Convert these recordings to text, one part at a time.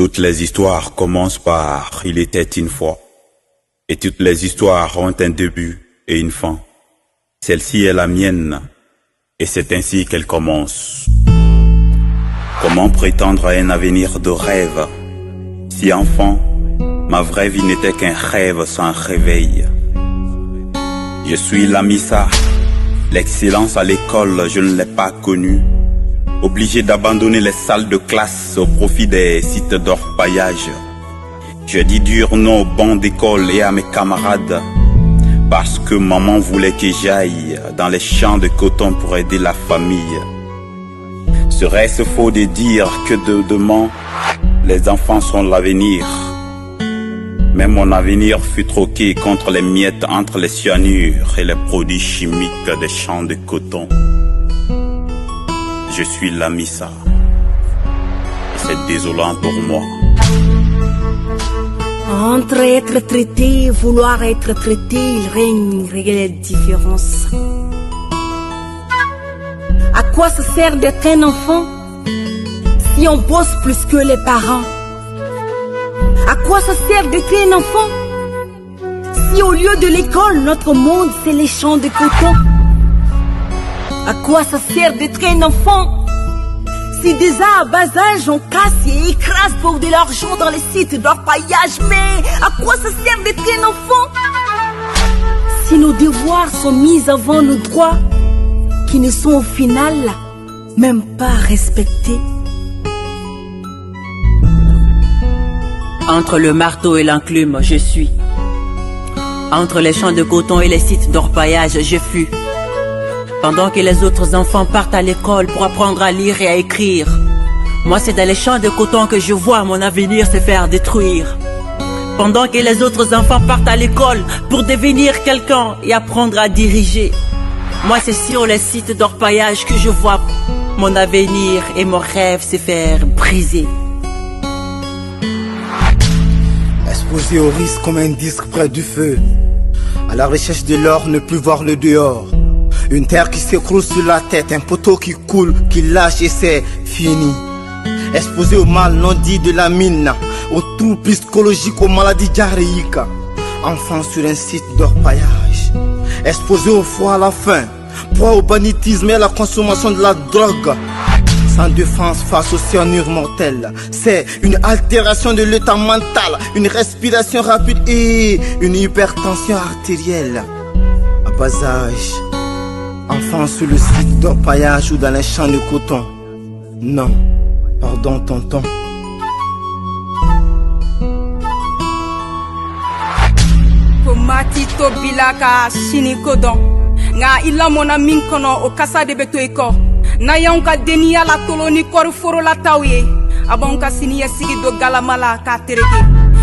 Toutes les histoires commencent par « il était une fois ». Et toutes les histoires ont un début et une fin. Celle-ci est la mienne, et c'est ainsi qu'elle commence. Comment prétendre à un avenir de rêve, si enfant, ma vraie vie n'était qu'un rêve sans réveil? Je suis Lamissa, l'excellence à l'école, je ne l'ai pas connue. Obligé d'abandonner les salles de classe au profit des sites d'orpaillage. Je dis dur non au banc d'école et à mes camarades, parce que maman voulait que j'aille dans les champs de coton pour aider la famille. Serait-ce faux de dire que de demain, les enfants sont l'avenir? Mais mon avenir fut troqué contre les miettes entre les cyanures et les produits chimiques des champs de coton. Je suis Lamissa, et c'est désolant pour moi. Entre être traité et vouloir être traité, il règne une réelle différence. À quoi ça sert d'être un enfant si on bosse plus que les parents? À quoi ça sert d'être un enfant si au lieu de l'école, notre monde c'est les champs de coton? À quoi ça sert d'être un enfant si déjà à bas âge on casse et écrase pour de l'argent dans les sites d'orpaillage? Mais à quoi ça sert d'être un enfant si nos devoirs sont mis avant nos droits, qui ne sont au final même pas respectés? Entre le marteau et l'enclume, je suis. Entre les champs de coton et les sites d'orpaillage, je fuis. Pendant que les autres enfants partent à l'école pour apprendre à lire et à écrire, moi c'est dans les champs de coton que je vois mon avenir se faire détruire. Pendant que les autres enfants partent à l'école pour devenir quelqu'un et apprendre à diriger, moi c'est sur les sites d'orpaillage que je vois mon avenir et mon rêve se faire briser. Exposé au risque comme un disque près du feu, à la recherche de l'or, ne plus voir le dehors. Une terre qui s'écroule sur la tête, un poteau qui coule, qui lâche et c'est fini. Exposé au mal non dit de la mine, aux troubles psychologiques, aux maladies diarrhéiques. Enfant sur un site d'orpaillage, exposé au froid à la faim, proie au banditisme et à la consommation de la drogue. Sans défense face aux cyanures mortelles, c'est une altération de l'état mental, une respiration rapide et une hypertension artérielle. À bas âge, enfant sur le site d'orpaillage ou dans les champs de coton. Non, pardon tonton. Komati tobilaka shini kodon nga ila mona min kono o kasa de beto eko na yanka deniya la toloni kor foro la tawye abon ka siniya sigi do galamala ka tereke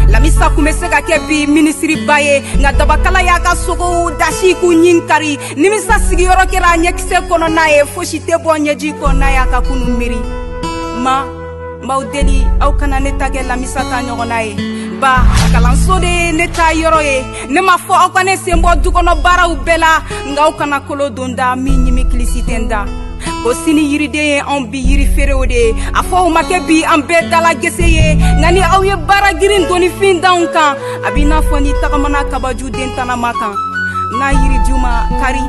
Lamissa kumese ka ke bi ministry baye nga dabakala ya ka sogo dashi ku nyinkari nimisa sigi yoro kera nyekse kono nae foshite bonyeji ko na ya ka kunu miri ma maudeli au kana netage Lamissa ta nyogonae ba kalanso de neta yoro ye ne ma fo au kana sembo dukono bara u bela nga au kana kolo donda mi nyimi klisitenda ko sini yiride en bi yiri fereode afo make bi en be dala geseye ngani aw ye bara girin doni fin danka abina foni takamana kabaju dentana makan na yiri juma kari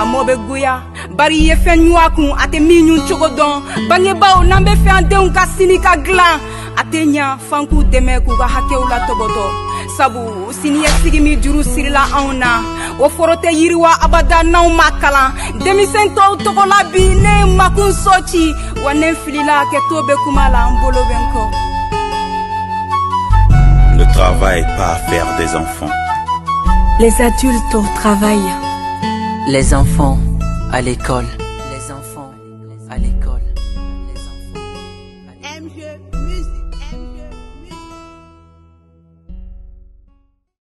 amobe goya bari ye fen nyuakun ate minyu chogodon bange bawo nambe fe ande un ka sini ka glan atenya fanku deme ku ga hakeula toboto sabu sini sigi mi juru sirila auna o forote yiriwa abada naw makala demisento tokola bi ne makun sochi wanen filila ke tobe kumala mbolo benko. Le travail pas faire des enfants. Les adultes au travail. Les enfants à l'école. Les enfants à l'école.